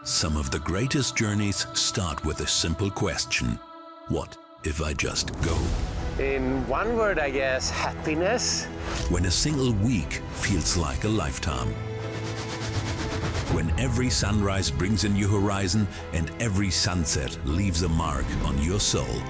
Some of the greatest journeys start with a simple question. What if I just go? In one word, I guess, happiness. When a single week feels like a lifetime. When every sunrise brings a new horizon and every sunset leaves a mark on your soul.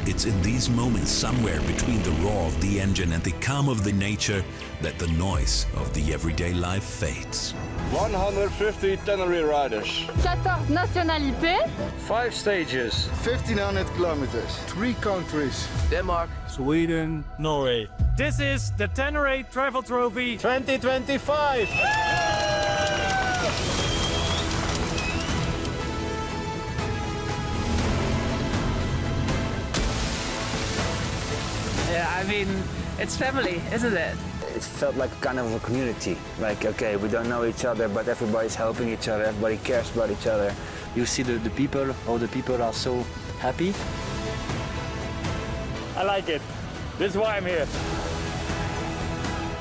It's in these moments, somewhere between the roar of the engine and the calm of the nature, that the noise of the everyday life fades. 150 Ténéré riders. 14 nationalités. 5 stages. 1,500 kilometers. 3 countries. Denmark. Sweden, Norway. This is the Ténéré Travel Trophy 2025! Yeah, I mean, it's family, isn't it? It felt like kind of a community. Like, okay, we don't know each other, but everybody's helping each other, everybody cares about each other. You see the people, all the people are so happy. I like it. This is why I'm here.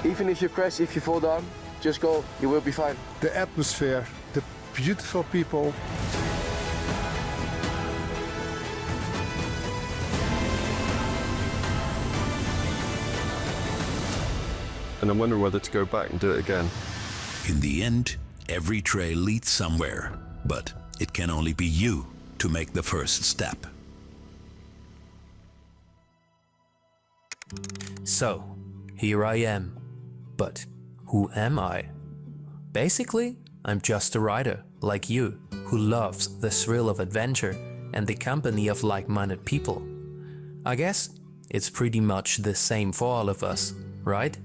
Even if you crash, if you fall down, just go, you will be fine. The atmosphere, the beautiful people. And I wonder whether to go back and do it again. In the end, every trail leads somewhere, but it can only be you to make the first step. So, here I am. But who am I? Basically, I'm just a rider, like you, who loves the thrill of adventure and the company of like-minded people. I guess it's pretty much the same for all of us, right?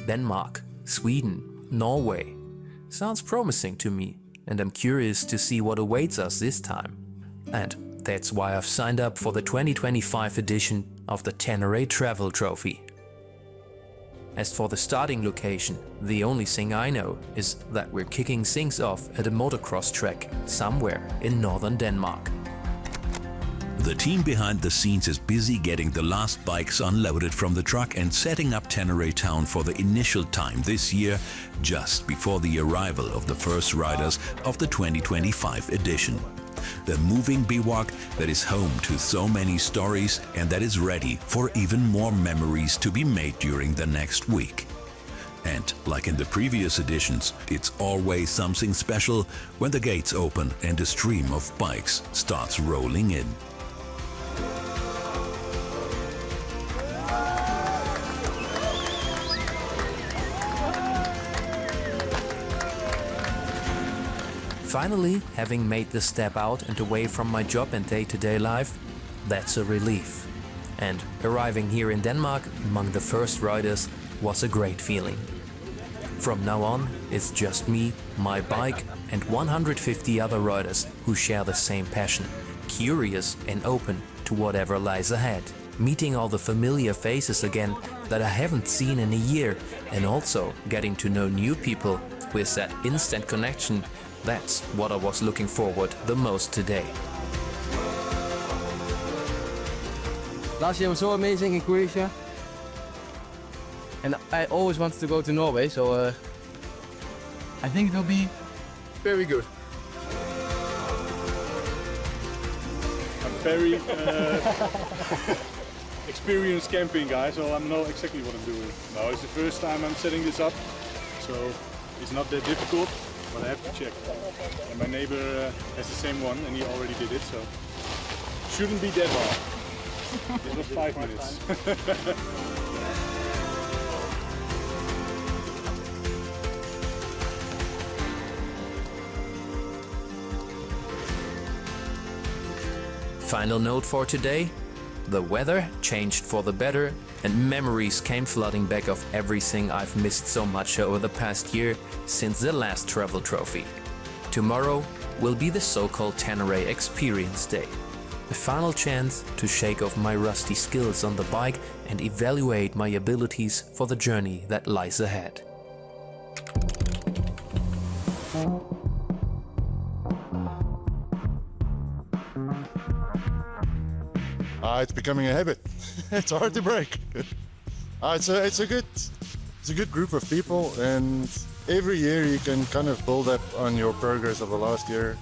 Denmark, Sweden, Norway. Sounds promising to me, and I'm curious to see what awaits us this time. And that's why I've signed up for the 2025 edition of the Ténéré Travel Trophy. As for the starting location, the only thing I know is that we're kicking things off at a motocross track somewhere in northern Denmark. The team behind the scenes is busy getting the last bikes unloaded from the truck and setting up Ténéré town for the initial time this year, just before the arrival of the first riders of the 2025 edition. The moving bivouac that is home to so many stories and that is ready for even more memories to be made during the next week. And like in the previous editions, it's always something special when the gates open and a stream of bikes starts rolling in. Finally, having made the step out and away from my job and day-to-day life, that's a relief. And arriving here in Denmark among the first riders was a great feeling. From now on, it's just me, my bike and 150 other riders who share the same passion, curious and open to whatever lies ahead. Meeting all the familiar faces again that I haven't seen in a year, and also getting to know new people with that instant connection. That's what I was looking forward the most today. Last year was so amazing in Croatia, and I always wanted to go to Norway, so I think it will be Very good. I'm very experienced camping guy, so I know exactly what I'm doing. No, it's the first time I'm setting this up, so it's not that difficult. But I have to check. And my neighbor has the same one and he already did it, so shouldn't be that hard. It was 5 minutes. Final note for today. The weather changed for the better and memories came flooding back of everything I've missed so much over the past year since the last travel trophy. Tomorrow will be the so-called Ténéré Experience Day. A final chance to shake off my rusty skills on the bike and evaluate my abilities for the journey that lies ahead. It's becoming a habit. It's hard to break. It's a good group of people, and every year you can kind of build up on your progress of the last year.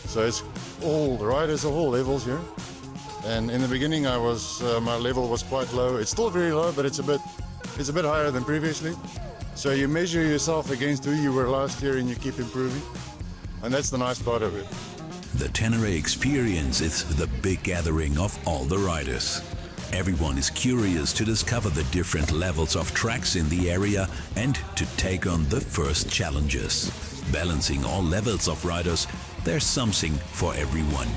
So it's all riders of all levels here. And in the beginning, I was my level was quite low. It's still very low, but it's a bit higher than previously. So you measure yourself against who you were last year, and you keep improving. And that's the nice part of it. The Ténéré Experience is the big gathering of all the riders. Everyone is curious to discover the different levels of tracks in the area and to take on the first challenges. Balancing all levels of riders, there's something for everyone.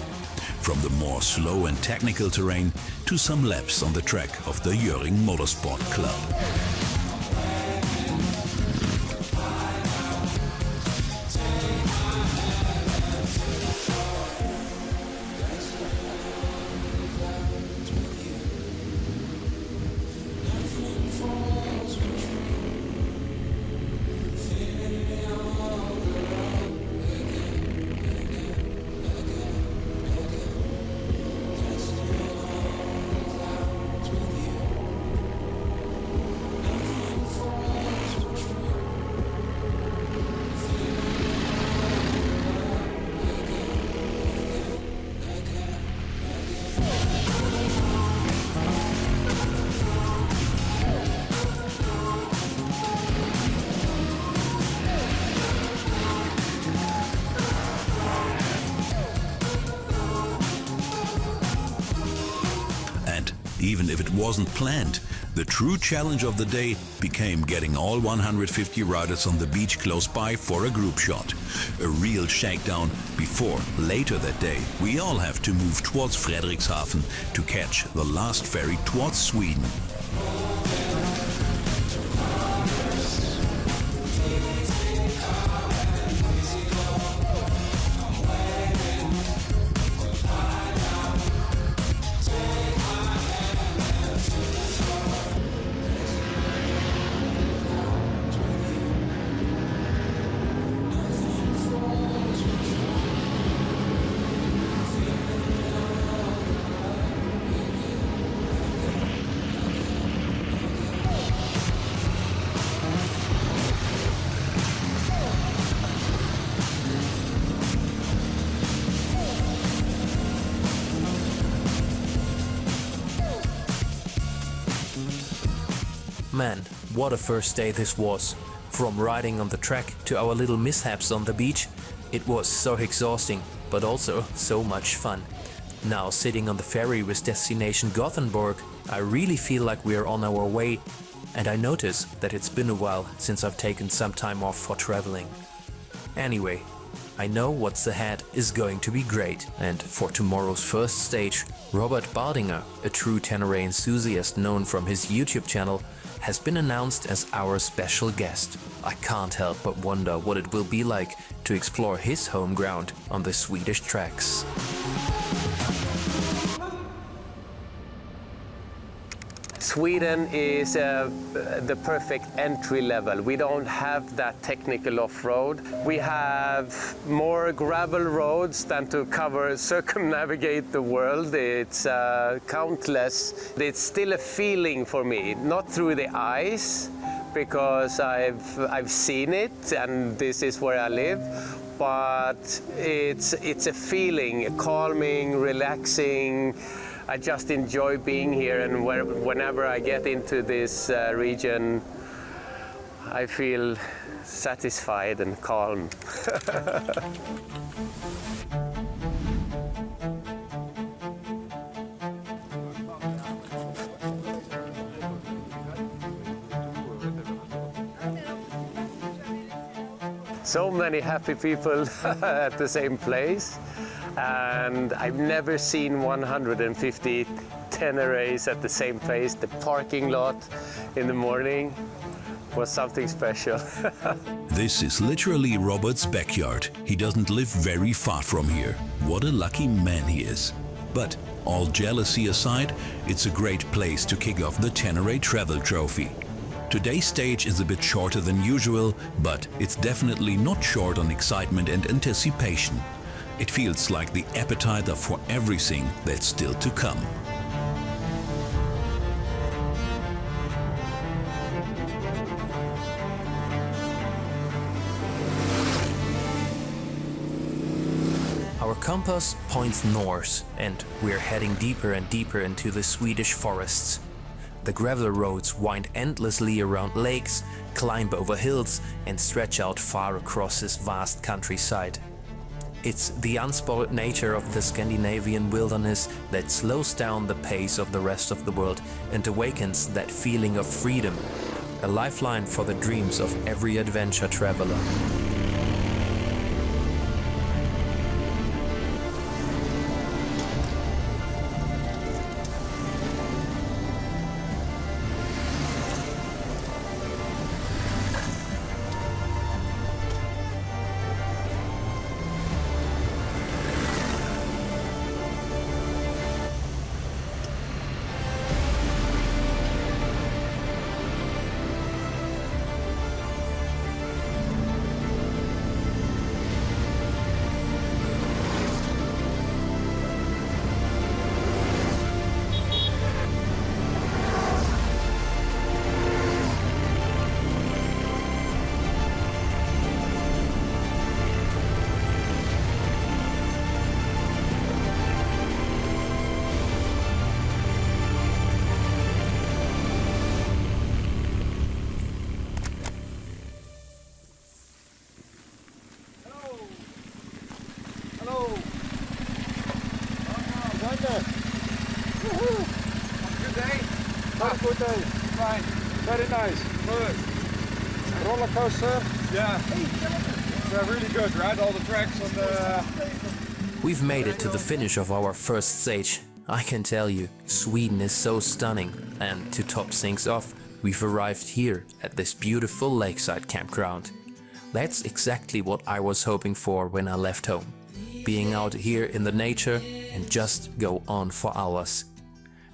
From the more slow and technical terrain to some laps on the track of the Göring Motorsport Club. Even if it wasn't planned, the true challenge of the day became getting all 150 riders on the beach close by for a group shot. A real shakedown before, later that day, we all have to move towards Frederikshavn to catch the last ferry towards Sweden. Man, what a first day this was. From riding on the track to our little mishaps on the beach, it was so exhausting, but also so much fun. Now sitting on the ferry with destination Gothenburg, I really feel like we are on our way, and I notice that it's been a while since I've taken some time off for traveling. Anyway, I know what's ahead is going to be great, and for tomorrow's first stage, Robert Bardinger, a true Ténéré enthusiast known from his YouTube channel, has been announced as our special guest. I can't help but wonder what it will be like to explore his home ground on the Swedish tracks. Sweden is the perfect entry level. We don't have that technical off-road. We have more gravel roads than to circumnavigate the world. It's countless. It's still a feeling for me, not through the eyes, because I've seen it and this is where I live. But it's a feeling, a calming, relaxing. I just enjoy being here, and whenever I get into this region, I feel satisfied and calm. So many happy people at the same place. And I've never seen 150 Ténérés at the same place. The parking lot in the morning was something special. This is literally Robert's backyard. He doesn't live very far from here. What a lucky man he is. But all jealousy aside, it's a great place to kick off the Ténéré Travel Trophy. Today's stage is a bit shorter than usual, but it's definitely not short on excitement and anticipation. It feels like the appetizer for everything that's still to come. Our compass points north, and we're heading deeper and deeper into the Swedish forests. The gravel roads wind endlessly around lakes, climb over hills, and stretch out far across this vast countryside. It's the unspotted nature of the Scandinavian wilderness that slows down the pace of the rest of the world and awakens that feeling of freedom, a lifeline for the dreams of every adventure traveler. Good day. Fine. Very nice. Good. Roller coaster? Yeah. They're really good, right? All the tracks on the... We've made it to the finish of our first stage. I can tell you, Sweden is so stunning. And to top things off, we've arrived here at this beautiful lakeside campground. That's exactly what I was hoping for when I left home. Being out here in the nature and just go on for hours.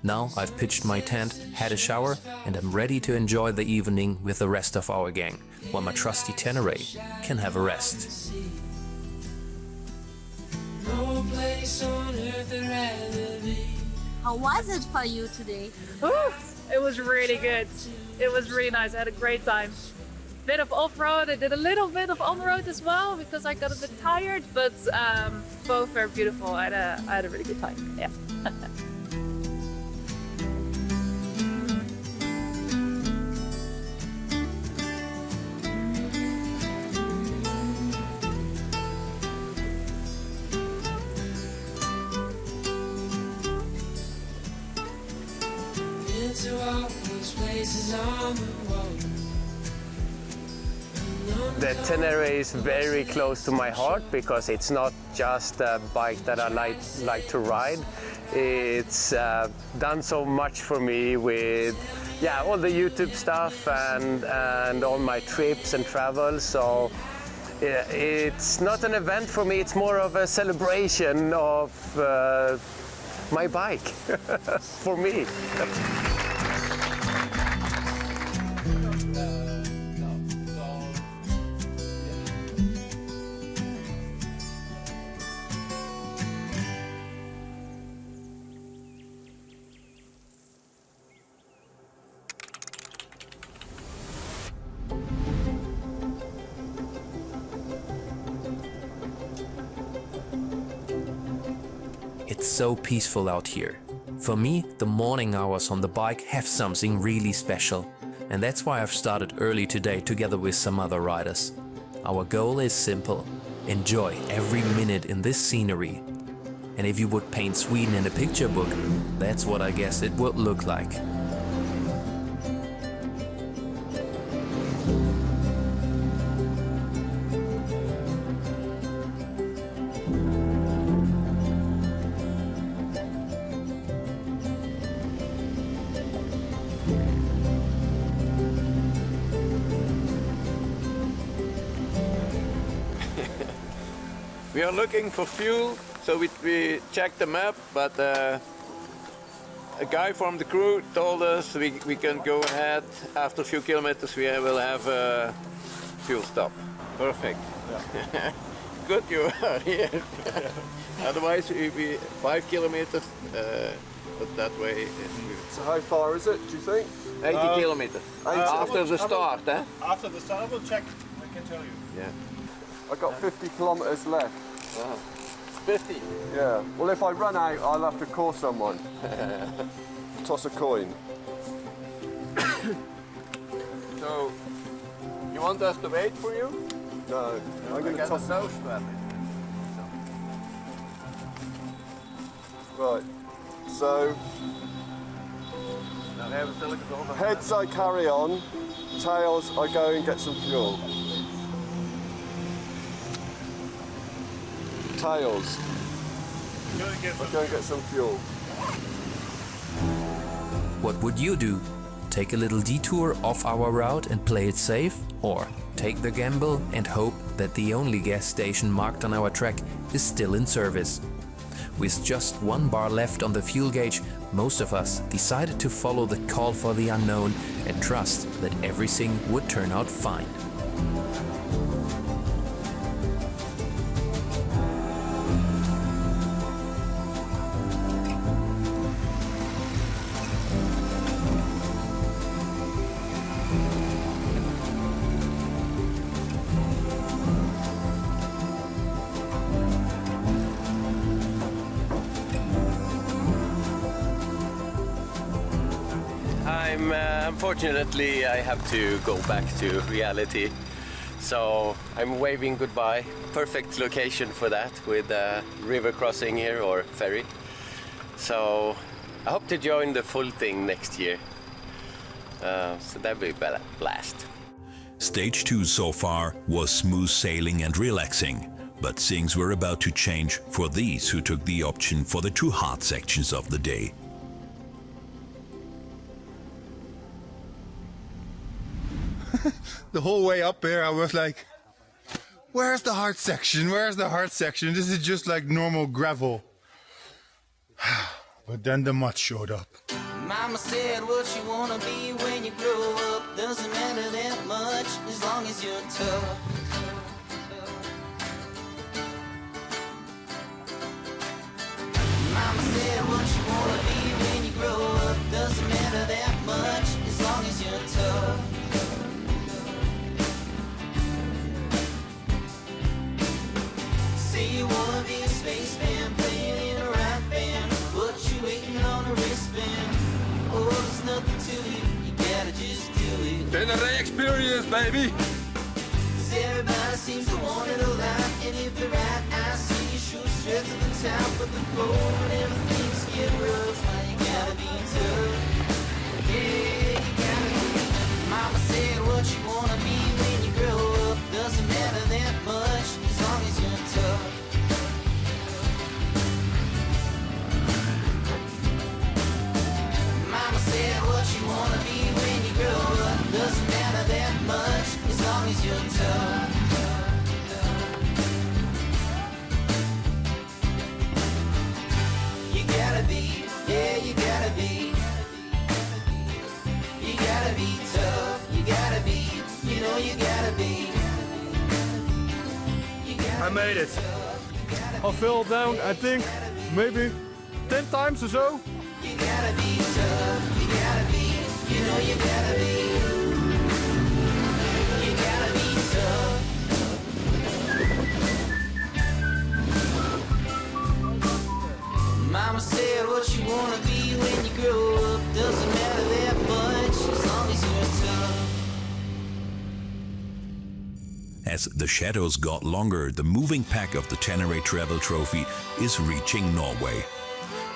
Now I've pitched my tent, had a shower, and I'm ready to enjoy the evening with the rest of our gang, while my trusty Ténéré can have a rest. How was it for you today? Ooh, it was really good. It was really nice. I had a great time. Bit of off-road. I did a little bit of on-road as well because I got a bit tired, but both were beautiful. I had a really good time. Yeah. The Ténéré is very close to my heart because it's not just a bike that I like to ride. It's done so much for me with all the YouTube stuff and all my trips and travels. So it's not an event for me, it's more of a celebration of my bike for me. It's so peaceful out here. For me, the morning hours on the bike have something really special. And that's why I've started early today together with some other riders. Our goal is simple: enjoy every minute in this scenery. And if you would paint Sweden in a picture book, that's what I guess it would look like. We are looking for fuel, so we checked the map, but a guy from the crew told us we can go ahead. After a few kilometers we will have a fuel stop. Perfect. Yeah. Good you are here. Otherwise we 5 kilometers, but that way. So how far is it, do you think? 80 kilometers. After the start, eh? After the start, I will check. I can tell you. Yeah. I've got 50 kilometers left. Wow. 50. Yeah. Well, if I run out, I'll have to call someone. Toss a coin. So, you want us to wait for you? No. I'm going to toss. nose strap. Right. So, heads I carry on, tails I go and get some fuel. Tails. I go and get some fuel. What would you do? Take a little detour off our route and play it safe? Or take the gamble and hope that the only gas station marked on our track is still in service? With just 1 bar left on the fuel gauge, most of us decided to follow the call for the unknown and trust that everything would turn out fine. Unfortunately, I have to go back to reality. So I'm waving goodbye. Perfect location for that with a river crossing here or ferry. So I hope to join the full thing next year. So that'll be a blast. Stage 2 so far was smooth sailing and relaxing, but things were about to change for these who took the option for the 2 hard sections of the day. The whole way up here I was like, where's the hard section? Where's the hard section? This is just like normal gravel. But then the mud showed up. Mama said what you wanna be when you grow up doesn't matter that much as long as you're tough. Mama said what you wanna be when you grow up doesn't matter that much as long as you're tough. Say you wanna be a spaceman playing in a rock band, but you waiting on a wristband. Oh, there's nothing to it, you gotta just do it. Ténéré Experience, baby! 'Cause everybody seems to want it a lot, and if they're right, I see you shoot straight to the top of the floor. Whenever things get rough, why you gotta be tough? Yeah, you gotta be. Mama said what you wanna be when you grow up doesn't matter that much as long as you're tough. Mama said what you wanna be when you grow up doesn't matter that much as long as you're tough. You gotta be, yeah, you gotta be. You gotta be tough, you gotta be, you know you gotta be. I made it. I fell down, I think, maybe 10 times or so. You gotta be tough, you gotta be, you know you gotta be. You gotta be tough. Mama said what you wanna be when you grow up doesn't matter that much as long as you're tough. As the shadows got longer, the moving pack of the Ténéré Travel Trophy is reaching Norway.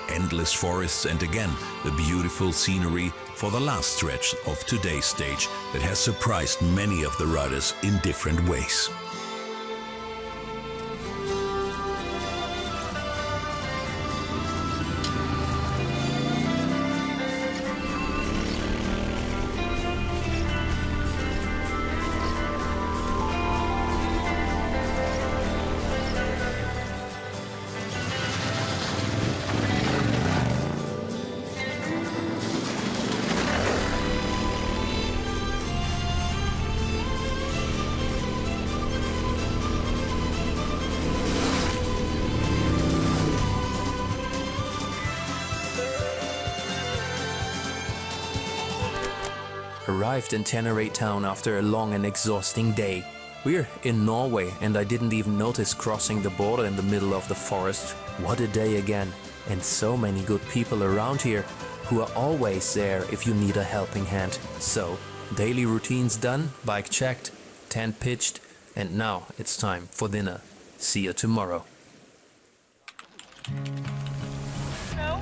Endless forests and again the beautiful scenery for the last stretch of today's stage that has surprised many of the riders in different ways. Arrived in Ténéré town after a long and exhausting day. We're in Norway and I didn't even notice crossing the border in the middle of the forest. What a day again, and so many good people around here who are always there if you need a helping hand. So, daily routines done, bike checked, tent pitched, and now it's time for dinner. See you tomorrow. No,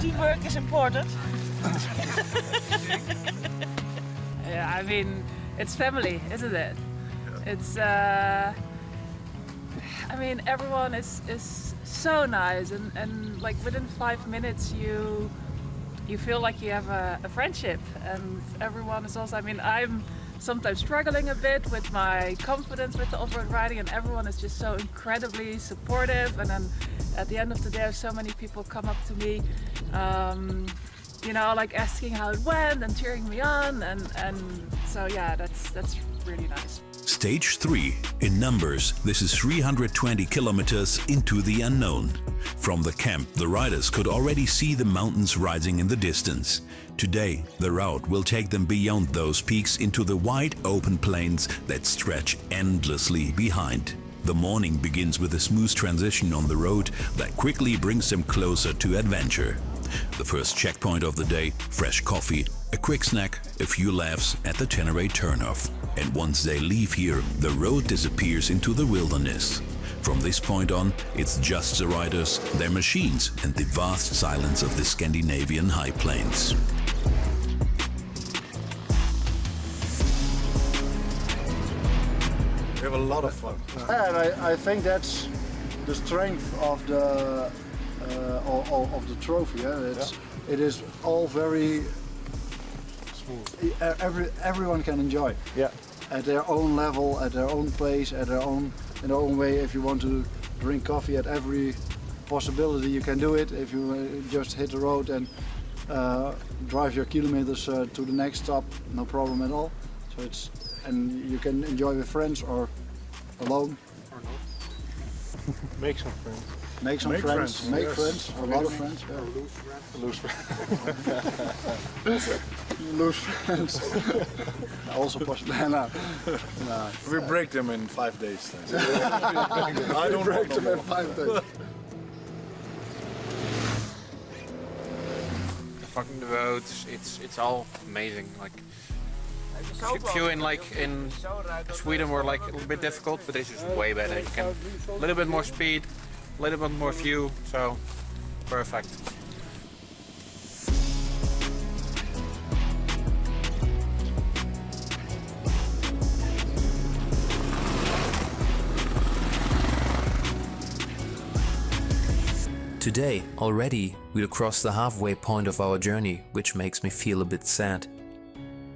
teamwork is important. Yeah, I mean, it's family, isn't it? It's, I mean, everyone is so nice, and like within 5 minutes you feel like you have a friendship, and everyone is also, I mean, I'm sometimes struggling a bit with my confidence with the off-road riding, and everyone is just so incredibly supportive, and then at the end of the day so many people come up to me, you know, like asking how it went and cheering me on, and so yeah, that's really nice. Stage 3. In numbers, this is 320 kilometers into the unknown. From the camp, the riders could already see the mountains rising in the distance. Today, the route will take them beyond those peaks into the wide open plains that stretch endlessly behind. The morning begins with a smooth transition on the road that quickly brings them closer to adventure. The first checkpoint of the day, fresh coffee, a quick snack, a few laughs at the Ténéré turnoff. And once they leave here, the road disappears into the wilderness. From this point on, it's just the riders, their machines, and the vast silence of the Scandinavian high plains. We have a lot of fun. And I think that's the strength of the trophy. It is all very smooth. Everyone can enjoy. Yeah. At their own level, at their own pace, in their own way. If you want to drink coffee at every possibility, you can do it. If you just hit the road and drive your kilometers to the next stop, no problem at all. So and you can enjoy with friends or alone. Or not. Make some friends. Make some friends. Make friends. A lot of friends. Yeah. Lose friends. Lose friends. Also possible. No. We break them in 5 days. I don't break them in 5 days. Fucking the roads, it's all amazing. Like few in Sweden were like a little bit difficult, but this is way better. You can a little bit more speed, a little bit more view, so perfect. Today, already, we'll cross the halfway point of our journey, which makes me feel a bit sad.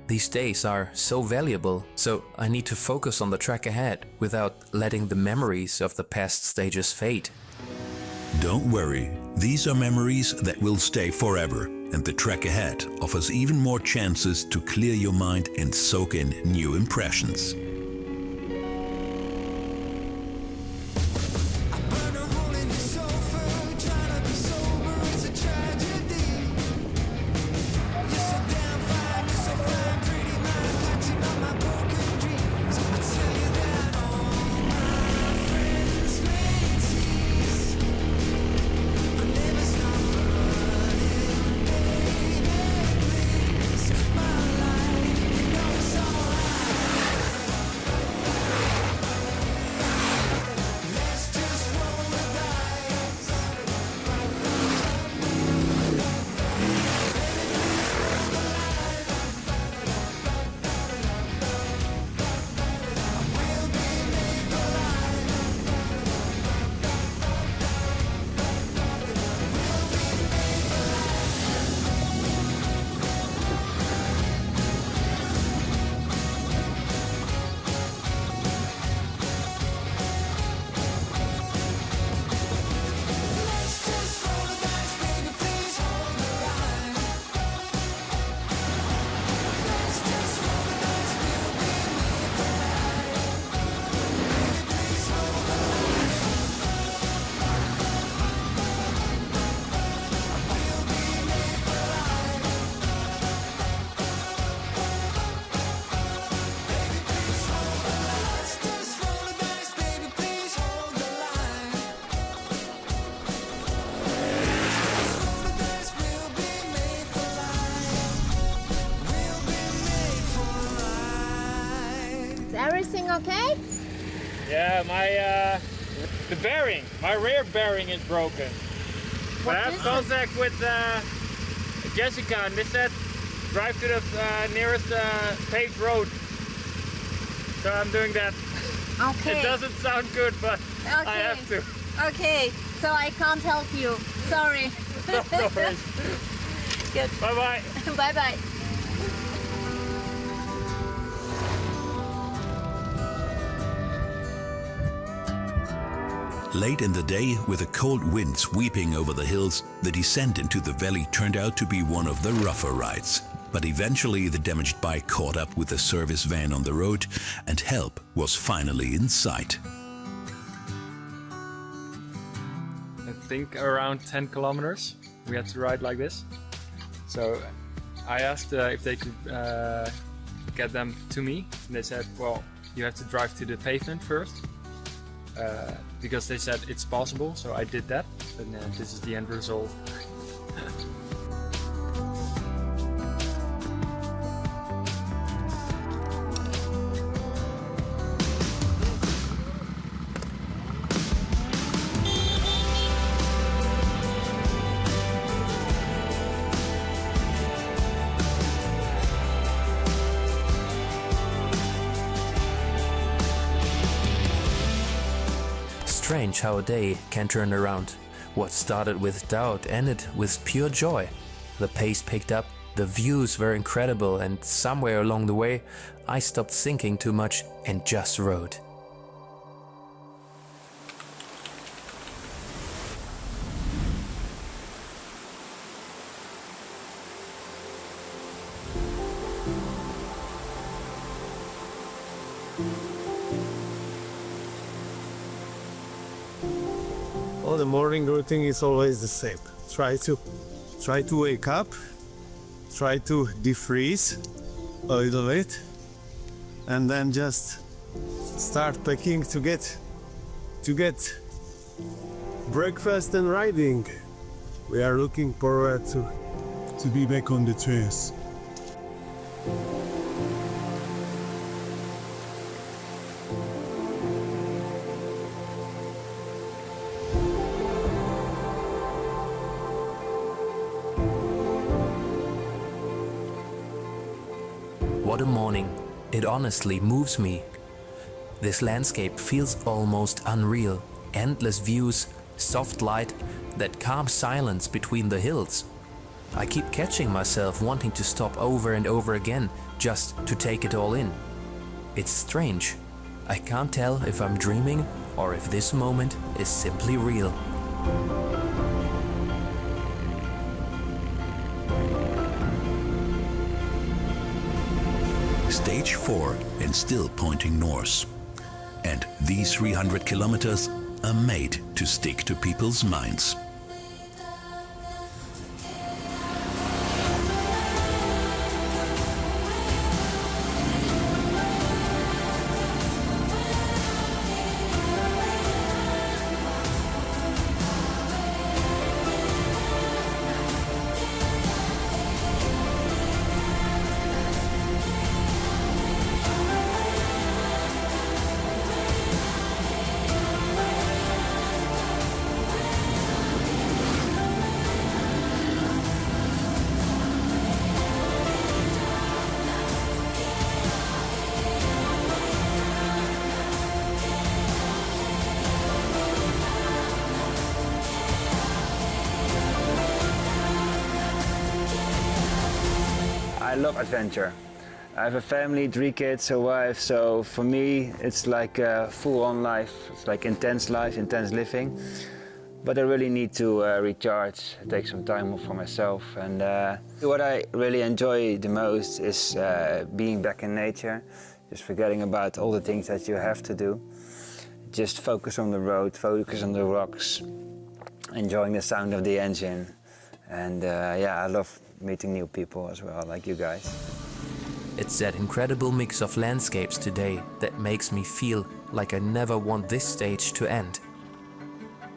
These days are so valuable, so I need to focus on the track ahead without letting the memories of the past stages fade. Don't worry, these are memories that will stay forever, and the track ahead offers even more chances to clear your mind and soak in new impressions. Yeah, the bearing, my rear bearing is broken. But I have contact with Jessica and they said drive to the nearest paved road. So I'm doing that. Okay. It doesn't sound good, but Okay. I have to. Okay, so I can't help you. Sorry. No worries. Good. Bye bye. Bye bye. Late in the day, with a cold wind sweeping over the hills, the descent into the valley turned out to be one of the rougher rides. But eventually the damaged bike caught up with the service van on the road and help was finally in sight. I think around 10 kilometers we had to ride like this. So I asked if they could get them to me, and they said, well, you have to drive to the pavement first. Because they said it's possible, so I did that, and this is the end result. Strange how a day can turn around. What started with doubt ended with pure joy. The pace picked up, the views were incredible, and somewhere along the way I stopped thinking too much and just rode. Oh, the morning routine is always the same. Try to wake up, try to defreeze a little bit, and then just start packing to get breakfast and riding. We are looking forward to be back on the trails. What a morning. It honestly moves me. This landscape feels almost unreal. Endless views, soft light, that calm silence between the hills. I keep catching myself wanting to stop over and over again just to take it all in. It's strange. I can't tell if I'm dreaming or if this moment is simply real. Stage 4 and still pointing north. And these 300 kilometers are made to stick to people's minds. I love adventure. I have a family, 3 kids, a wife, so for me it's like a full-on life. It's like intense life, intense living. But I really need to recharge, take some time off for myself. And what I really enjoy the most is being back in nature, just forgetting about all the things that you have to do. Just focus on the road, focus on the rocks, enjoying the sound of the engine. And yeah, I love meeting new people as well, like you guys. It's that incredible mix of landscapes today that makes me feel like I never want this stage to end.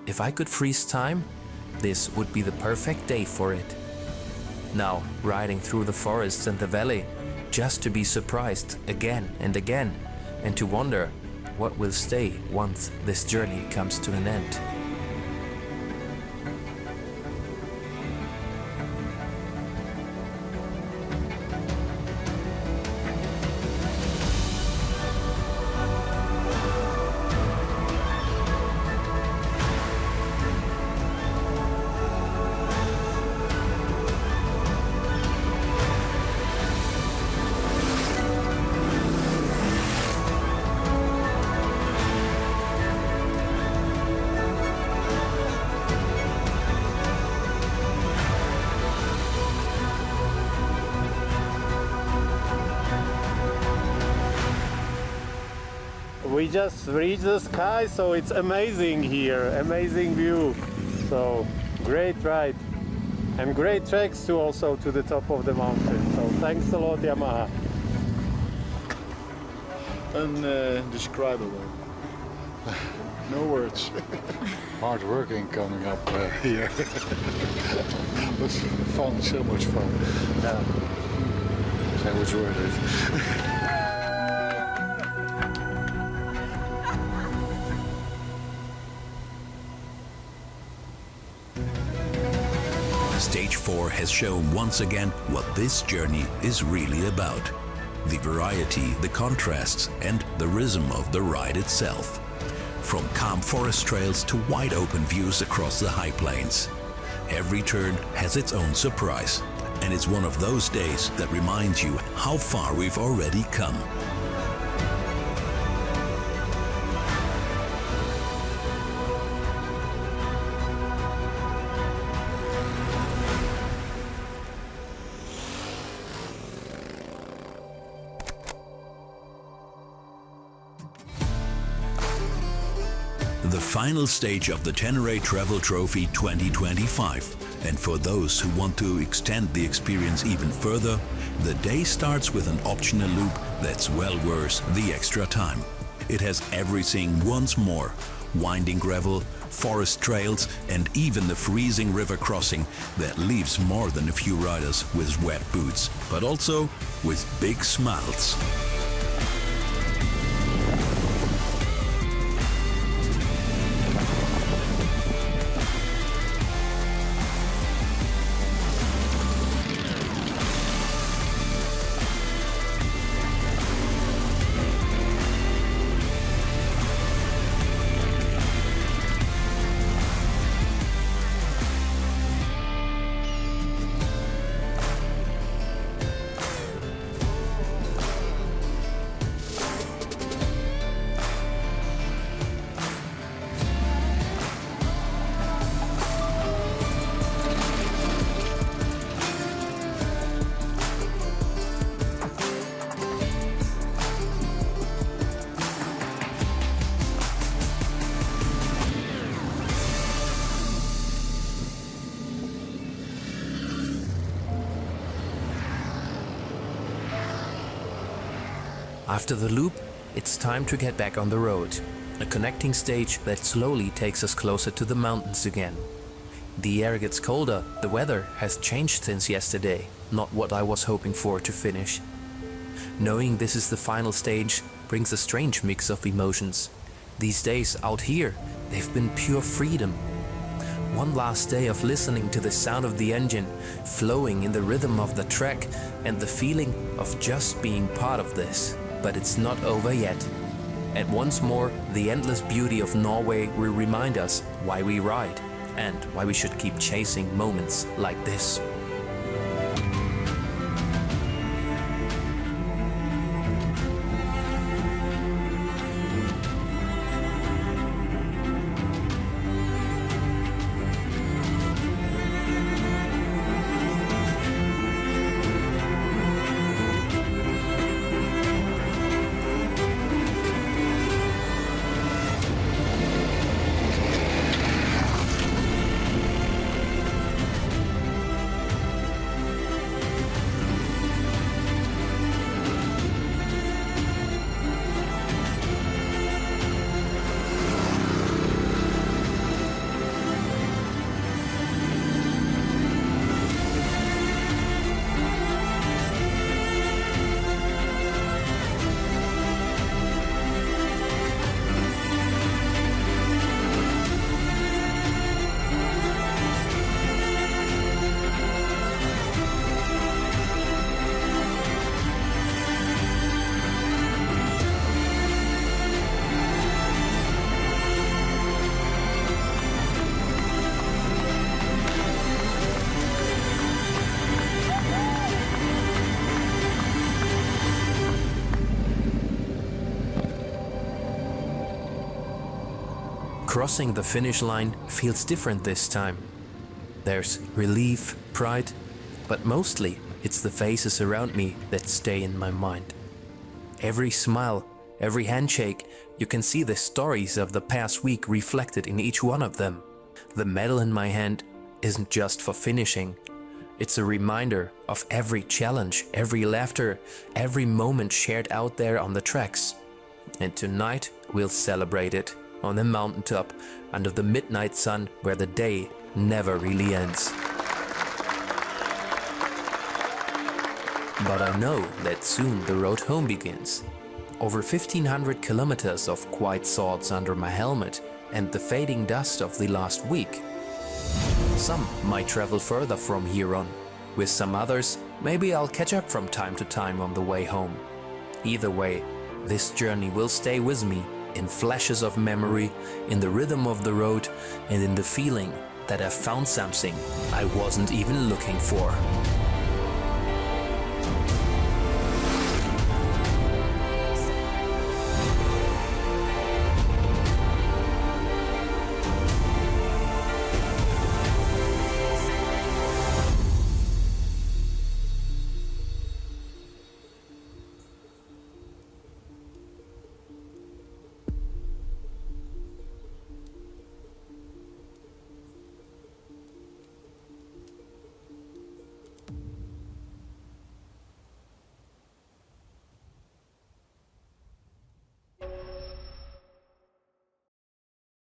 If I could freeze time, this would be the perfect day for it. Now, riding through the forests and the valley, just to be surprised again and again, and to wonder, what will stay once this journey comes to an end. We just reached the sky, so it's amazing here, amazing view. So great ride and great treks too, also to the top of the mountain. So thanks a lot, Yamaha. Indescribable. No words. Hard working coming up here. It was fun, so much fun. Yeah. So it was worth it. Stage 4 has shown once again what this journey is really about. The variety, the contrasts, and the rhythm of the ride itself. From calm forest trails to wide open views across the high plains. Every turn has its own surprise, and it's one of those days that reminds you how far we've already come. The final stage of the Ténéré Travel Trophy 2025. And for those who want to extend the experience even further, the day starts with an optional loop that's well worth the extra time. It has everything once more: winding gravel, forest trails, and even the freezing river crossing that leaves more than a few riders with wet boots, but also with big smiles. After the loop, it's time to get back on the road. A connecting stage that slowly takes us closer to the mountains again. The air gets colder, the weather has changed since yesterday, not what I was hoping for to finish. Knowing this is the final stage brings a strange mix of emotions. These days out here, they've been pure freedom. One last day of listening to the sound of the engine, flowing in the rhythm of the track, and the feeling of just being part of this. But it's not over yet. And once more, the endless beauty of Norway will remind us why we ride and why we should keep chasing moments like this. Crossing the finish line feels different this time. There's relief, pride, but mostly it's the faces around me that stay in my mind. Every smile, every handshake, you can see the stories of the past week reflected in each one of them. The medal in my hand isn't just for finishing. It's a reminder of every challenge, every laughter, every moment shared out there on the tracks. And tonight we'll celebrate it on a mountaintop under the midnight sun where the day never really ends. But I know that soon the road home begins. Over 1500 kilometers of quiet thoughts under my helmet and the fading dust of the last week. Some might travel further from here on. With some others, maybe I'll catch up from time to time on the way home. Either way, this journey will stay with me in flashes of memory, in the rhythm of the road, and in the feeling that I found something I wasn't even looking for.